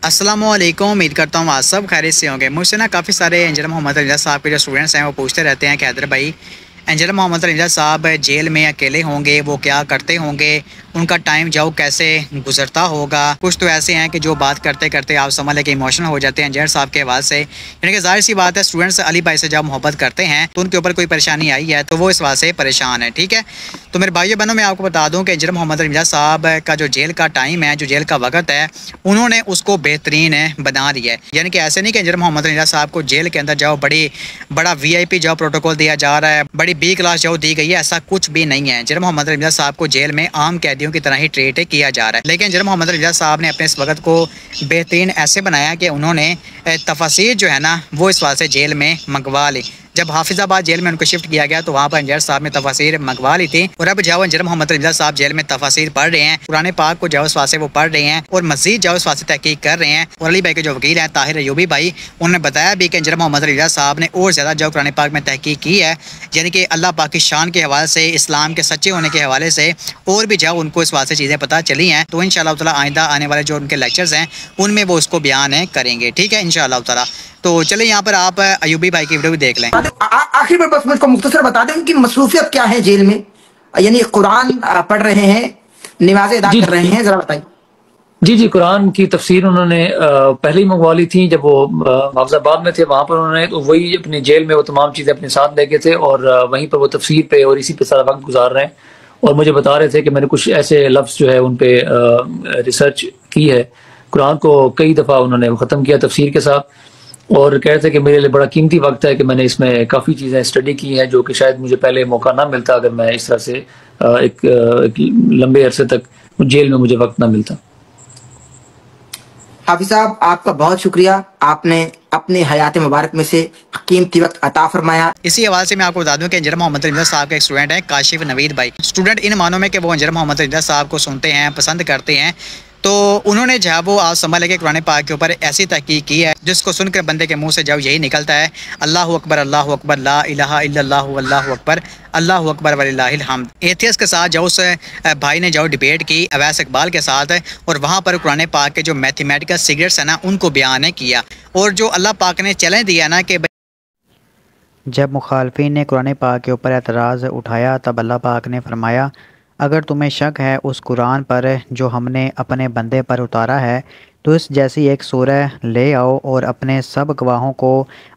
अस्सलामुअलैकुम। उम्मीद करता हूँ आप सब खैरियत से होंगे। मुझसे ना काफ़ी सारे इंजीनियर मोहम्मद रमज़ा साहब के जो स्टूडेंट्स हैं वो पूछते रहते हैं कि हैदर भाई, इंजीनियर मोहम्मद रमज़ा साहब जेल में अकेले होंगे, वो क्या करते होंगे, उनका टाइम जाओ कैसे गुजरता होगा। कुछ तो ऐसे हैं कि जो बात करते करते आप समझ लें कि इमोशनल हो जाते हैं इंजीनियर साहब के आवाज़ से। यानी कि जाहिर सी बात है, स्टूडेंट्स अली भाई से जब मोहब्बत करते हैं तो उनके ऊपर कोई परेशानी आई है तो वो इस बात से परेशान है। ठीक है, तो मेरे भाइयों बहनों, मैं आपको बता दूं कि इंजीनियर मोहम्मद रमज़ा साहब का जो जेल का टाइम है, जो जेल का वक्त है, उन्होंने उसको बेहतरीन बना दिया है। यानी कि ऐसे नहीं कि इंजीनियर मोहम्मद रमज़ा साहब को जेल के अंदर जाओ बड़ा VIP जाओ प्रोटोकॉल दिया जा रहा है, बड़ी B क्लास जाओ दी गई है, ऐसा कुछ भी नहीं है। इंजीनियर मोहम्मद रमज़ा साहब को जेल में आम कैदियों की तरह ही ट्रीट किया जा रहा है। लेकिन इंजीनियर मोहम्मद रमज़ा साहब ने अपने इस वक्त को बेहतरीन ऐसे बनाया कि उन्होंने तफसीर जो है ना वो इस वास्ते जेल में मंगवा ली। जब हाफिजाबाद जेल में उनको शिफ्ट किया गया तो वहाँ पर इंजीनियर साहब ने तफसीर मंगवा ली थी, और अब जाओ इंजीनियर मोहम्मद रमज़ा साहब जेल में तफसीर पढ़ रहे हैं, कुरान पाक को जाओ इस वास्ते वो पढ़ रहे हैं और मजीद जाओ इस वास्ते तहकीक कर रहे हैं। और अली भाई के जो वकील हैं ताहिर अयूबी भाई, उन्होंने बताया भी कि इंजीनियर मोहम्मद रमज़ा साहब ने और ज़्यादा जो कुरान पाक में तहकीक की है, यानी कि अल्लाह पाक की शान के हवाले से, इस्लाम के सच्चे होने के हवाले से और भी जाओ उनको इस वास्ते चीज़ें पता चली हैं। तो इंशाअल्लाह ताला आइंदा आने वाले जो उनके लेक्चर्स हैं उनमें वो उसको बयान करेंगे। ठीक है, इंशाअल्लाह ताला। तो चलिए यहाँ पर आप अयूबी भाई की वीडियो भी देख लें। आखिर में बस मुझको मुख्तसर बता दें कि मसरूफियत क्या है जेल में, यानी कुरान पढ़ रहे हैं, नमाज़ें अदा कर रहे हैं, जरा बताइए। जी जी, कुरान की तफसीर उन्होंने पहले ही मंगवा ली थी जब वो हाफिजाबाद में थे। वहाँ पर उन्होंने तो वही अपनी जेल में वो तमाम चीज़ें अपने साथ लेके थे और वहीं पर वो तफसीर पे और इसी पे सारा वक्त गुजार रहे हैं। और मुझे बता रहे थे कि मैंने कुछ ऐसे लफ्ज़ जो है उन पे रिसर्च की है। कुरान को कई दफ़ा उन्होंने ख़त्म किया तफसीर के साथ, और कह रहे थे कि मेरे लिए बड़ा कीमती वक्त है कि मैंने इसमें काफ़ी चीज़ें स्टडी की हैं जो कि शायद मुझे पहले मौका ना मिलता अगर मैं इस तरह से एक लंबे अरसे तक जेल में मुझे वक्त ना मिलता। हाफिज साहब, आपका बहुत शुक्रिया, आपने अपने हयात मुबारक में से कीमती वक्त अता फरमाया। इसी हवाले से मैं आपको बता दूं कि इंजीनियर मोहम्मद रमज़ा साहब के एक स्टूडेंट हैं काशिफ नवीद भाई। स्टूडेंट इन मानों में कि वो इंजीनियर मोहम्मद रमज़ा साहब को सुनते हैं, पसंद करते हैं, तो उन्होंने जहाँ वो आप समझ लेके कुरान पाक के ऊपर ऐसी तहकीक की है जिसको सुनकर बंदे के मुंह से जब यही निकलता है, अल्लाह अकबर ला इलाहा इल्लल्लाहु अल्लाहु अकबर अल्लाहु अकबर वलिल्लाहिल हम्द। एथियस के साथ जो उस भाई ने जो डिबेट की अवैस इकबाल के साथ, और वहाँ पर कुरान पाक के जो मैथमेटिकल सीक्रेट्स है ना उनको बयान किया, और जो अल्लाह पाक ने चैलेंज दिया ना कि जब मुखालफिन ने कुरान पाक के ऊपर एतराज़ उठाया तब अल्लाह पाक ने फरमाया, अगर तुम्हें शक है उस कुरान पर जो हमने अपने बंदे पर उतारा है तो इस जैसी एक सूरह ले आओ और अपने सब गवाहों को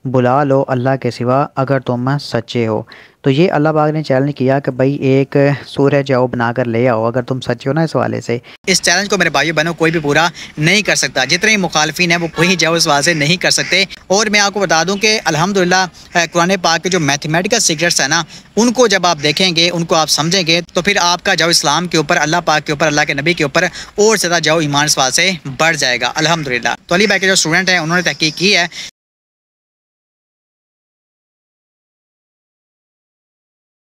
बुला लो अल्लाह के सिवा, अगर तुम सच्चे हो। तो ये अल्लाह पाक ने चैलेंज किया कि भाई एक सूरह जाओ बनाकर ले आओ अगर तुम सच्चे हो ना इस वाले से। इस चैलेंज को मेरे भाइयों बहनों कोई भी पूरा नहीं कर सकता, जितने मुखालफिन हैं वो कोई जाओ इस वाले नहीं कर सकते। और मैं आपको बता दूं कि अल्हम्दुलिल्लाह कुरान पाक के जो मैथमेटिकल सीक्रेट्स है ना उनको जब आप देखेंगे, उनको आप समझेंगे, तो फिर आपका जाओ इस्लाम के ऊपर, अल्लाह पाक के ऊपर, अल्लाह के नबी के ऊपर और ज़्यादा जाओ ईमान इस वाले से बढ़ जाएगा अल्हम्दुलिल्लाह। तो अली भाई के जो स्टूडेंट हैं उन्होंने तहकीक की है